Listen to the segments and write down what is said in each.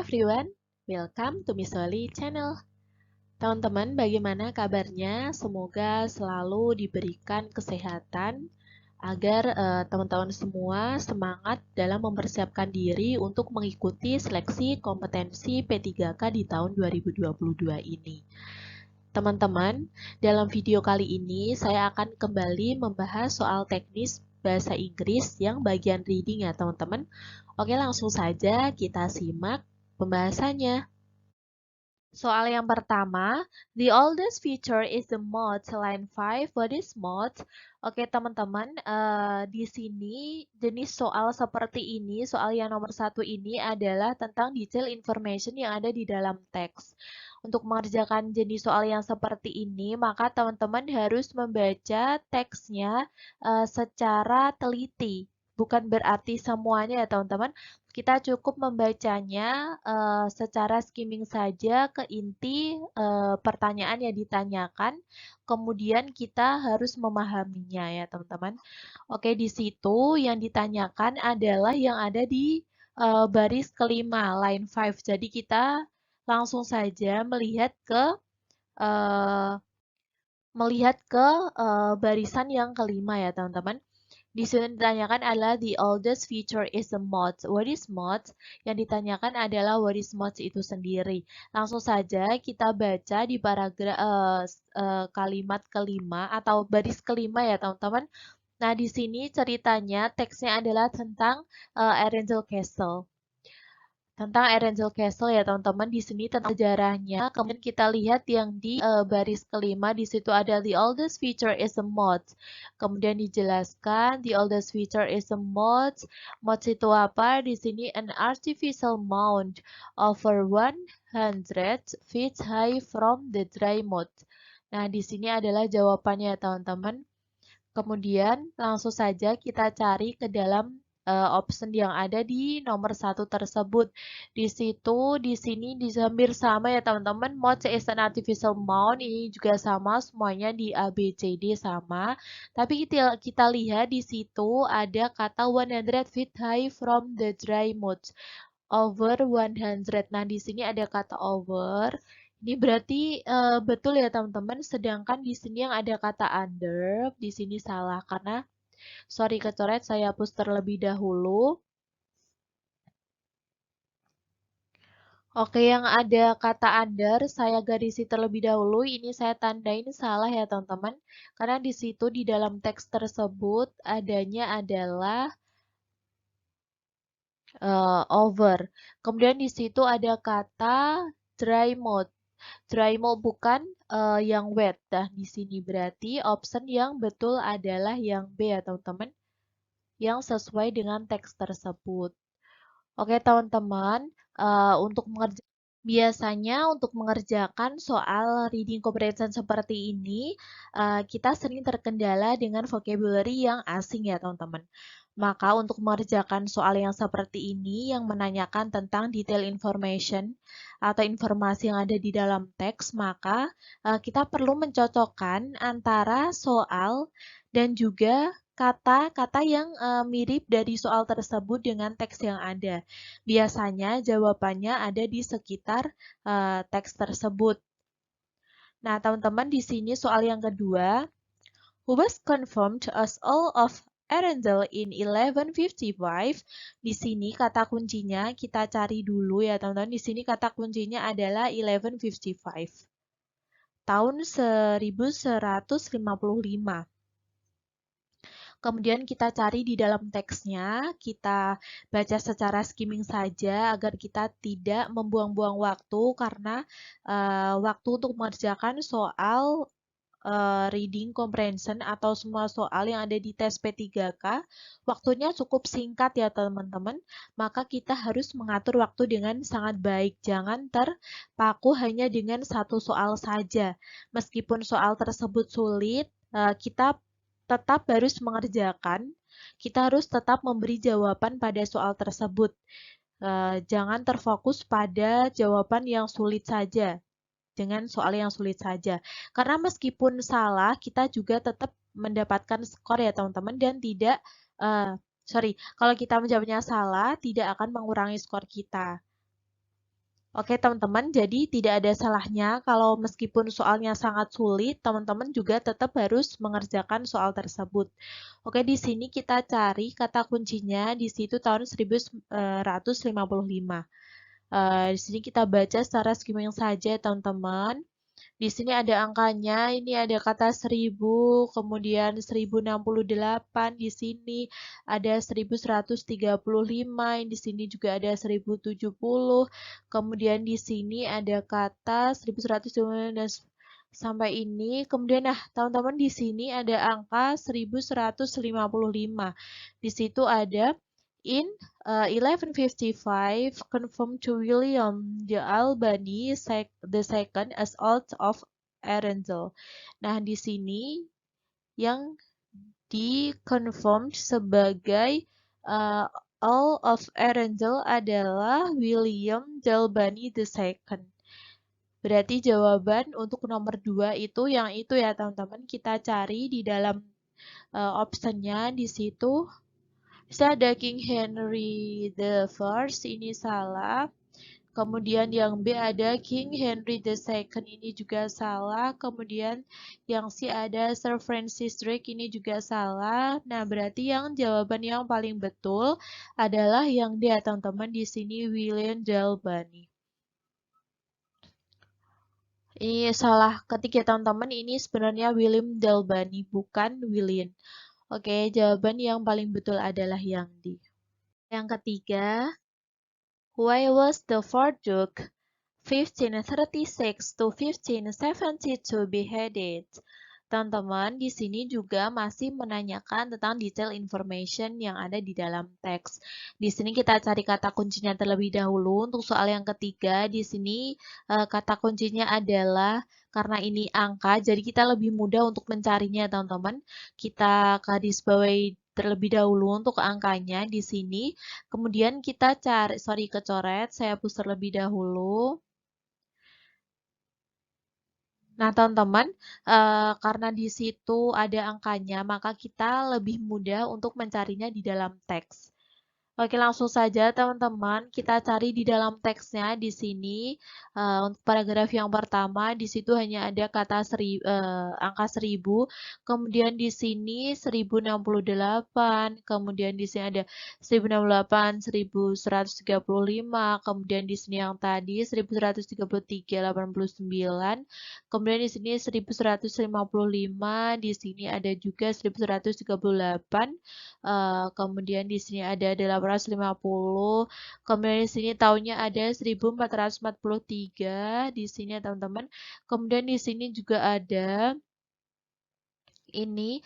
everyone, welcome to Miss Oli channel. Teman-teman, bagaimana kabarnya? Semoga selalu diberikan kesehatan agar teman-teman semua semangat dalam mempersiapkan diri untuk mengikuti seleksi kompetensi P3K di tahun 2022 ini. Teman-teman, dalam video kali ini saya akan kembali membahas soal teknis bahasa Inggris yang bagian reading ya teman-teman. Oke, langsung saja kita simak pembahasannya. Soal yang pertama, the oldest feature is the mod. Line 5, what is mod? Oke teman-teman, di sini jenis soal seperti ini, soal yang nomor 1 ini adalah tentang detail information yang ada di dalam teks. Untuk mengerjakan jenis soal yang seperti ini, maka teman-teman harus membaca teksnya secara teliti. Bukan berarti semuanya ya teman-teman. Kita cukup membacanya secara skimming saja ke inti pertanyaan yang ditanyakan, kemudian kita harus memahaminya ya teman-teman. Oke, di situ yang ditanyakan adalah yang ada di baris kelima, line 5. Jadi kita langsung saja melihat ke barisan yang kelima ya teman-teman. Di sini ditanyakan adalah the oldest feature is the mod. What is mod? Yang ditanyakan adalah what is mod itu sendiri. Langsung saja kita baca di paragraf kalimat kelima atau baris kelima ya teman-teman. Nah di sini ceritanya teksnya adalah tentang Erangel Castle. Tentang Erangel Castle ya teman-teman, di sini tentang sejarahnya. Kemudian kita lihat yang di baris kelima, di situ ada the oldest feature is a moat. Kemudian dijelaskan the oldest feature is a moat. Moat itu apa? Di sini an artificial mound over 100 feet high from the dry moat. Nah, di sini adalah jawabannya ya teman-teman. Kemudian langsung saja kita cari ke dalam option yang ada di nomor 1 tersebut. Di situ, di sini hampir sama ya teman-teman. Mod is an artificial mound ini juga sama, semuanya di A, B, C, D sama. Tapi kita lihat di situ ada kata 100 feet high from the dry moat. Over 100. Nah, di sini ada kata over. Ini berarti betul ya teman-teman. Sedangkan di sini yang ada kata under, di sini salah karena sorry kecoret, saya hapus terlebih dahulu. Oke, yang ada kata under saya garisi terlebih dahulu. Ini saya tandain salah ya teman-teman. Karena di situ di dalam teks tersebut adanya adalah over. Kemudian di situ ada kata dry mode. Dry mode bukan yang wet. Nah, di sini berarti option yang betul adalah yang B ya teman-teman. Yang sesuai dengan teks tersebut. Oke teman-teman, biasanya untuk mengerjakan soal reading comprehension seperti ini, kita sering terkendala dengan vocabulary yang asing ya teman-teman. Maka untuk mengerjakan soal yang seperti ini yang menanyakan tentang detail information atau informasi yang ada di dalam teks, maka kita perlu mencocokkan antara soal dan juga kata-kata yang mirip dari soal tersebut dengan teks yang ada. Biasanya jawabannya ada di sekitar teks tersebut. Nah, teman-teman di sini soal yang kedua, who was confirmed as Earl of Arundel in 1155. Di sini kata kuncinya kita cari dulu ya teman-teman. Di sini kata kuncinya adalah 1155. Tahun 1155. Kemudian kita cari di dalam teksnya, kita baca secara skimming saja agar kita tidak membuang-buang waktu karena waktu untuk mengerjakan soal reading comprehension atau semua soal yang ada di tes P3K waktunya cukup singkat ya teman-teman, maka kita harus mengatur waktu dengan sangat baik, jangan terpaku hanya dengan satu soal saja. Meskipun soal tersebut sulit, kita tetap harus mengerjakan, kita harus tetap memberi jawaban pada soal tersebut. Jangan terfokus pada jawaban yang sulit saja, dengan soal yang sulit saja. Karena meskipun salah, kita juga tetap mendapatkan skor ya teman-teman, dan tidak, kalau kita menjawabnya salah, tidak akan mengurangi skor kita. Oke teman-teman, jadi tidak ada salahnya kalau meskipun soalnya sangat sulit, teman-teman juga tetap harus mengerjakan soal tersebut. Oke, di sini kita cari kata kuncinya di situ tahun 1155. Di sini kita baca secara skimming saja teman-teman. Di sini ada angkanya, ini ada kata 1000, kemudian 1068, di sini ada 1135, di sini juga ada 1070, kemudian di sini ada kata 1120 dan sampai ini. Kemudian nah, teman-teman di sini ada angka 1155. Di situ ada in 1155 confirmed to William the Albany the second as Earl of Arundel. Nah, di sini yang di-confirmed sebagai Earl of Arundel adalah William the Albany the second. Berarti jawaban untuk nomor 2 itu yang itu ya teman-teman. Kita cari di dalam optionnya di situ. Bisa ada King Henry the First, ini salah. Kemudian yang B ada King Henry the Second, ini juga salah. Kemudian yang C ada Sir Francis Drake, ini juga salah. Nah, berarti yang jawaban yang paling betul adalah yang D ya teman-teman. Di sini William Dalbany. Ini salah ketik ya teman-teman. Ini sebenarnya William Dalbany, bukan William. Oke, jawaban yang paling betul adalah yang D. Yang ketiga, why was the fourth Duke 1536 to 1572 beheaded? Teman-teman, di sini juga masih menanyakan tentang detail information yang ada di dalam teks. Di sini kita cari kata kuncinya terlebih dahulu. Untuk soal yang ketiga, di sini kata kuncinya adalah karena ini angka, jadi kita lebih mudah untuk mencarinya, teman-teman. Kita garis bawahi terlebih dahulu untuk angkanya di sini. Kemudian kita cari, kecoret, saya hapus terlebih dahulu. Nah, teman-teman, karena di situ ada angkanya, maka kita lebih mudah untuk mencarinya di dalam teks. Oke, langsung saja teman-teman, kita cari di dalam teksnya di sini. Untuk paragraf yang pertama, di situ hanya ada kata angka 1000, kemudian di sini 1068, kemudian di sini ada 1068, 1135, kemudian di sini yang tadi 1133, 89, kemudian di sini 1155, di sini ada juga 1138, kemudian di sini ada 850, kemudian di sini tahunnya ada 1443 di sini ya teman-teman. Kemudian di sini juga ada ini.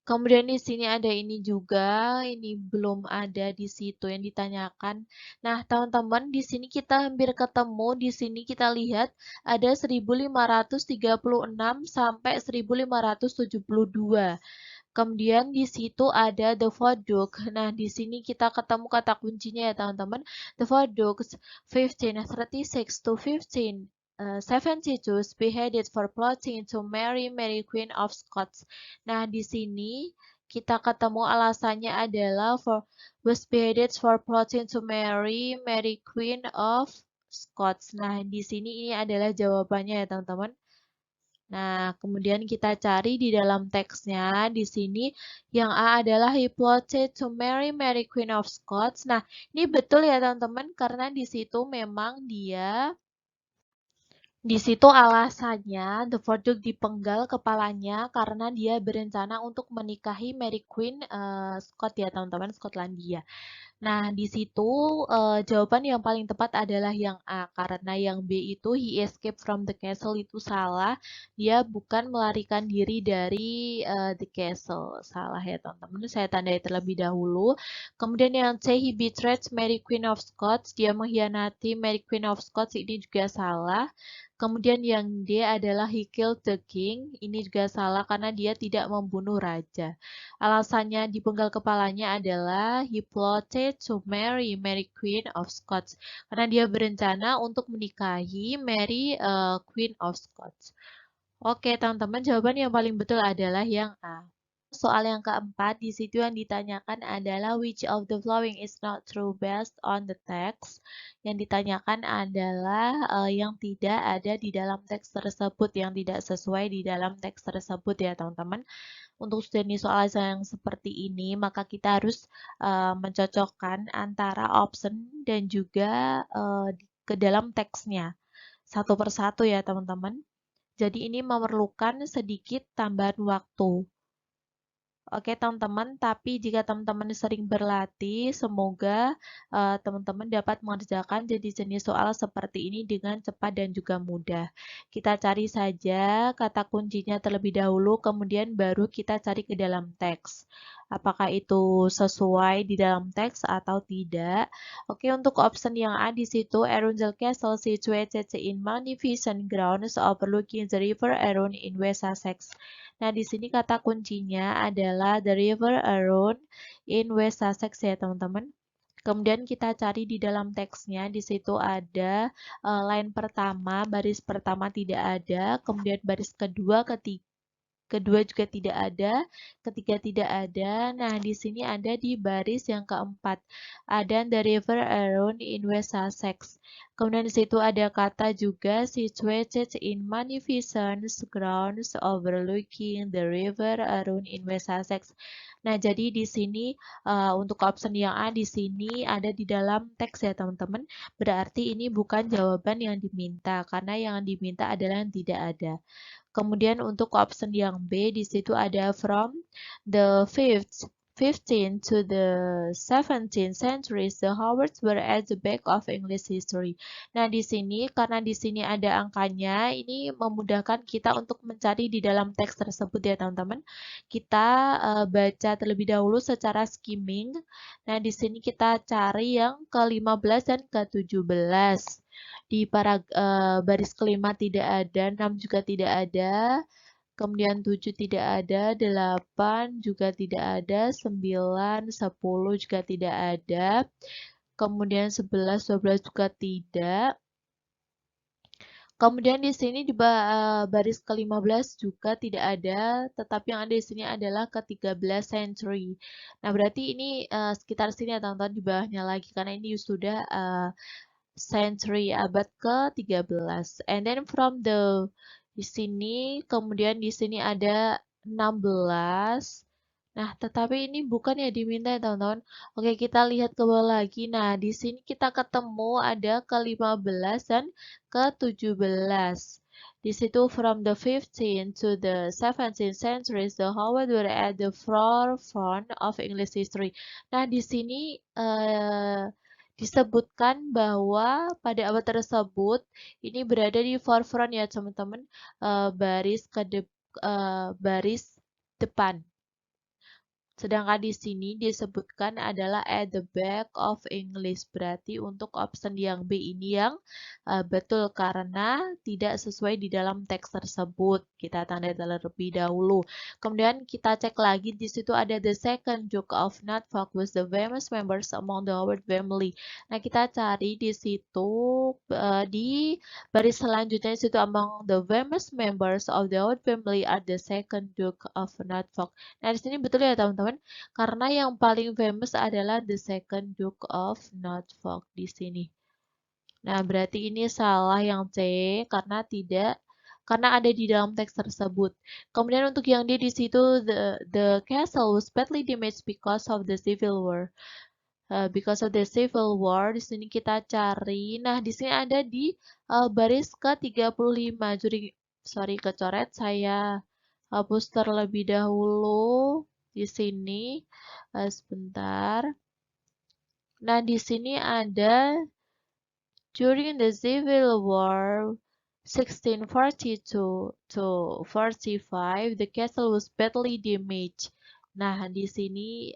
Kemudian di sini ada ini juga, ini belum ada di situ yang ditanyakan. Nah, teman-teman, di sini kita hampir ketemu, di sini kita lihat ada 1536 sampai 1572. Kemudian di situ ada the Duke. Nah, di sini kita ketemu kata kuncinya ya, teman-teman. The Dukes 1536 to 1572 beheaded for plotting to marry Mary Queen of Scots. Nah, di sini kita ketemu alasannya adalah was beheaded for plotting to marry Mary Queen of Scots. Nah, di sini ini adalah jawabannya ya, teman-teman. Nah, kemudian kita cari di dalam teksnya. Di sini yang A adalah he plotted to marry Mary Queen of Scots. Nah, ini betul ya teman-teman karena di situ memang dia di situ alasannya The Duke dipenggal kepalanya karena dia berencana untuk menikahi Mary Queen Scott ya teman-teman, Skotlandia. Nah, di situ jawaban yang paling tepat adalah yang A, karena yang B itu he escaped from the castle itu salah. Dia bukan melarikan diri dari the castle. Salah ya teman-teman, saya tandai terlebih dahulu. Kemudian yang C, he betrayed Mary Queen of Scots. Dia mengkhianati Mary Queen of Scots, ini juga salah. Kemudian yang D adalah he killed the king. Ini juga salah karena dia tidak membunuh raja. Alasannya dipenggal kepalanya adalah he plotted to marry Mary Queen of Scots. Karena dia berencana untuk menikahi Mary Queen of Scots. Oke, teman-teman, jawaban yang paling betul adalah yang A. Soal yang keempat, di situ yang ditanyakan adalah which of the following is not true based on the text. Yang ditanyakan adalah yang tidak ada di dalam teks tersebut, yang tidak sesuai di dalam teks tersebut ya teman-teman. Untuk jenis soal yang seperti ini, maka kita harus mencocokkan antara option dan juga ke dalam teksnya. Satu persatu ya teman-teman. Jadi ini memerlukan sedikit tambahan waktu. Oke teman-teman, tapi jika teman-teman sering berlatih, semoga teman-teman dapat mengerjakan jenis-jenis soal seperti ini dengan cepat dan juga mudah. Kita cari saja kata kuncinya terlebih dahulu, kemudian baru kita cari ke dalam teks. Apakah itu sesuai di dalam teks atau tidak? Oke, untuk option yang A di situ, Arundel Castle situated in magnificent grounds overlooking the river Arun in West Sussex. Nah, di sini kata kuncinya adalah the river Arun in West Sussex ya, teman-teman. Kemudian kita cari di dalam teksnya, di situ ada line pertama, baris pertama tidak ada, kemudian baris kedua, kedua juga tidak ada, ketiga tidak ada. Nah, di sini ada di baris yang keempat. Ada the river Arun in West Sussex. Kemudian di situ ada kata juga situated in magnificent grounds overlooking the river Arun in West Sussex. Nah, jadi di sini untuk option yang A di sini ada di dalam teks ya, teman-teman. Berarti ini bukan jawaban yang diminta karena yang diminta adalah yang tidak ada. Kemudian untuk option yang B di situ ada from the 15th to the 17th centuries, the Howards were at the back of English history. Nah, di sini karena di sini ada angkanya, ini memudahkan kita untuk mencari di dalam teks tersebut ya, teman-teman. Kita baca terlebih dahulu secara skimming. Nah, di sini kita cari yang ke-15 dan ke-17. Di baris kelima tidak ada, 6 juga tidak ada, kemudian 7 tidak ada, 8 juga tidak ada, 9, 10 juga tidak ada, kemudian 11, 12 juga tidak. Kemudian di sini di baris ke-15 juga tidak ada, tetapi yang ada di sini adalah ke-13 century. Nah, berarti ini sekitar sini ya teman-teman, di bawahnya lagi karena ini sudah century abad ke-13. And then from the di sini kemudian di sini ada 16. Nah, tetapi ini bukan ya diminta ya teman-teman. Oke, kita lihat ke bawah lagi. Nah, di sini kita ketemu ada ke-15 dan ke-17. Di situ from the 15th to the 17th centuries, the Howard were at the forefront of English history. Nah, di sini disebutkan bahwa pada abad tersebut ini berada di forefront ya teman-teman, baris depan. Sedangkan di sini disebutkan adalah at the back of English. Berarti untuk option yang B ini yang betul karena tidak sesuai di dalam teks tersebut. Kita tanda terlebih dahulu. Kemudian kita cek lagi di situ ada the second Duke of Norfolk was the famous members among the Howard family. Nah, kita cari di situ di baris selanjutnya di situ among the famous members of the Howard family are the second Duke of Norfolk. Nah, di sini betul ya teman-teman, karena yang paling famous adalah the second Duke of Norfolk di sini. Nah, berarti ini salah yang C karena ada di dalam teks tersebut. Kemudian untuk yang D di situ the castle was badly damaged because of the civil war. Because of the civil war, di sini kita cari. Nah, di sini ada di baris ke-35. Sorry, kecoret. Saya hapus terlebih dahulu di sini. Sebentar. Nah, di sini ada during the Civil War 1642 to 45, the castle was badly damaged. Nah, di sini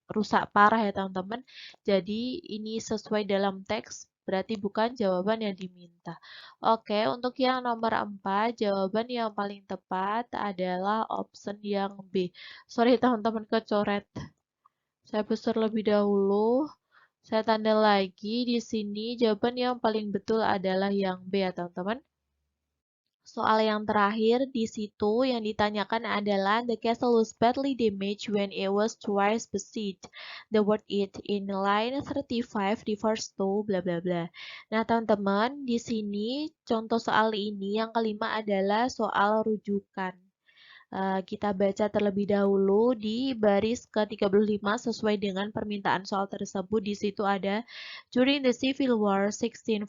rusak parah ya teman-teman. Jadi ini sesuai dalam teks, berarti bukan jawaban yang diminta. Oke, untuk yang nomor 4, jawaban yang paling tepat adalah option yang B. Sorry teman-teman, kecoret. Saya besar lebih dahulu. Saya tanda lagi di sini jawaban yang paling betul adalah yang B ya teman-teman. Soal yang terakhir di situ yang ditanyakan adalah the castle was badly damaged when it was twice besieged. The word it in line 35 refers to bla bla bla. Nah, teman-teman, di sini contoh soal ini yang kelima adalah soal rujukan. Kita baca terlebih dahulu di baris ke-35 sesuai dengan permintaan soal tersebut. Di situ ada, during the Civil War 1642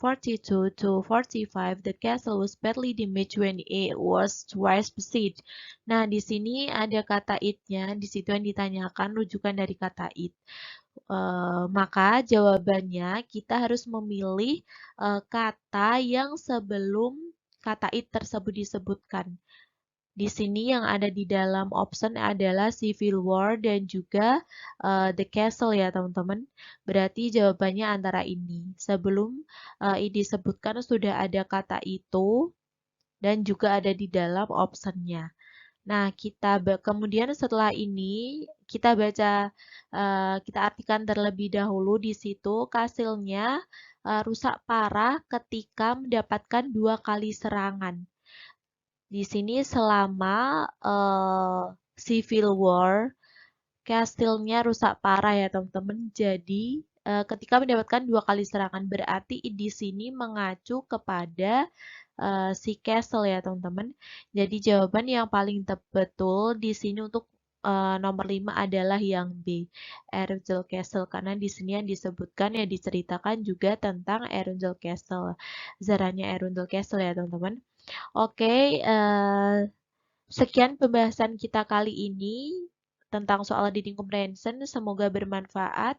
to 45, the castle was badly damaged when it was twice besieged. Nah, di sini ada kata it-nya, di situ yang ditanyakan rujukan dari kata it. Maka jawabannya kita harus memilih kata yang sebelum kata it tersebut disebutkan. Di sini yang ada di dalam option adalah Civil War dan juga The Castle ya teman-teman. Berarti jawabannya antara ini. Sebelum disebutkan sudah ada kata itu dan juga ada di dalam optionnya. Nah, kemudian setelah ini kita baca, kita artikan terlebih dahulu di situ kastilnya rusak parah ketika mendapatkan 2 kali serangan. Di sini selama Civil War, kastilnya rusak parah ya teman-teman. Jadi ketika mendapatkan 2 kali serangan berarti di sini mengacu kepada si castle ya teman-teman. Jadi jawaban yang paling betul di sini untuk nomor 5 adalah yang B, Arundel Castle, karena di sini yang disebutkan ya diceritakan juga tentang Arundel Castle, zaranya Arundel Castle ya teman-teman. Oke, sekian pembahasan kita kali ini tentang soal reading comprehension. Semoga bermanfaat.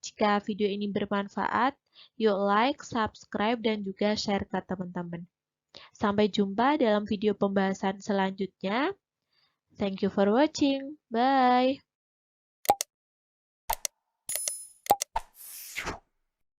Jika video ini bermanfaat, yuk like, subscribe, dan juga share ke teman-teman. Sampai jumpa dalam video pembahasan selanjutnya. Thank you for watching. Bye.